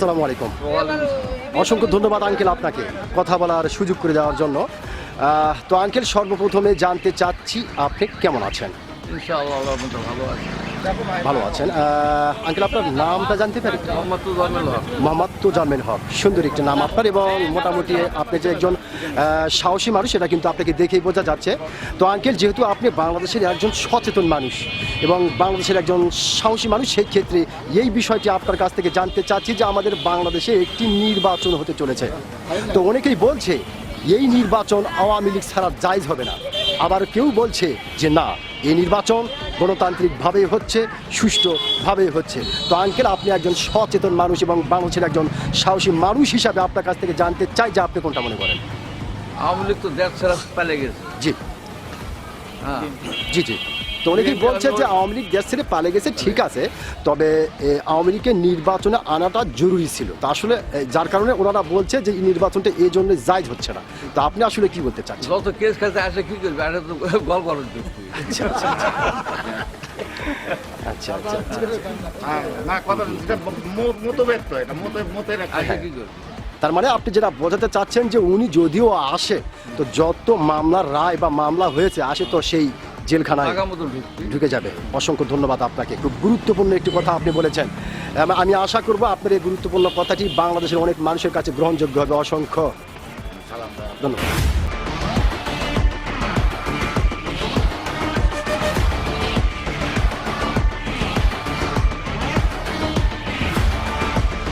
আসসালামু আলাইকুম। অসংখ্য ধন্যবাদ আঙ্কেল আপনাকে কথা বলার সুযোগ করে দেওয়ার জন্য। তো আঙ্কেল, সর্বপ্রথমে জানতে চাচ্ছি আপনি কেমন আছেন? ইনশাআল্লাহ আল্লাহর মতো ভালো আছি। ভালো আছেন। আঙ্কেল, আপনার নামটা জানতে পারি? মোহাম্মদ তোজাম্মেল হক। মোহাম্মদ তোজাম্মেল হক, সুন্দর একটি নাম আপনার, এবং মোটামুটি আপনি যে একজন সাহসী মানুষ সেটা কিন্তু আপনাকে দেখেই বোঝা যাচ্ছে। তো আঙ্কেল, যেহেতু আপনি বাংলাদেশের একজন সচেতন মানুষ এবং বাংলাদেশের একজন সাহসী মানুষ, সেই ক্ষেত্রে এই বিষয়টি আপনার কাছ থেকে জানতে চাচ্ছি যে আমাদের বাংলাদেশে একটি নির্বাচন হতে চলেছে। তো অনেকেই বলছে এই নির্বাচন আওয়ামী লীগ ছাড়া জায়েজ হবে না, আবার কেউ বলছে যে না, এই নির্বাচন গণতান্ত্রিকভাবে হচ্ছে, সুষ্ঠুভাবে হচ্ছে। তো আঙ্কেল, আপনি একজন সচেতন মানুষ এবং বাংলাদেশের একজন সাহসী মানুষ হিসাবে আপনার কাছ থেকে জানতে চাই যে আপনি কোনটা মনে করেন? আওয়ামী লীগ তো দেশ ছাড়া পালিয়ে গেছে। জি হ্যাঁ, জি জি। তো অনেকেই বলছে যে আওয়ামী লীগ দেশ ছেড়ে পালিয়ে গেছে, ঠিক আছে, তবে আওয়ামী লীগের নির্বাচনে আনাটা জরুরি ছিল। তো আসলে যার কারণে ওনারা বলছে যে এই নির্বাচনটা এই জন্য জায়েজ হচ্ছে না। তো আপনি আসলে কি বলতে চাচ্ছেন? যত কেস খাইতে আসে কি করবে, আসে তো গল্প করার জন্য। আচ্ছা আচ্ছা আচ্ছা আচ্ছা আচ্ছা। না, কথা যেটা মতভেদ তো, এটা মতের একটা আসে কি করবে? তার মানে আপনি যেটা বোঝাতে চাচ্ছেন যে উনি যদিও আসে, তো যত মামলার রায় বা মামলা হয়েছে আসে তো সেই জেলখানায় টাকা মতো ঢুকবে। ঢুকে যাবে। অসংখ্য ধন্যবাদ আপনাকে, খুব গুরুত্বপূর্ণ একটি কথা আপনি বলেছেন। আমি আশা করব আপনার এই গুরুত্বপূর্ণ কথাটি বাংলাদেশের অনেক মানুষের কাছে গ্রহণযোগ্য হবে। অসংখ্য ধন্যবাদ।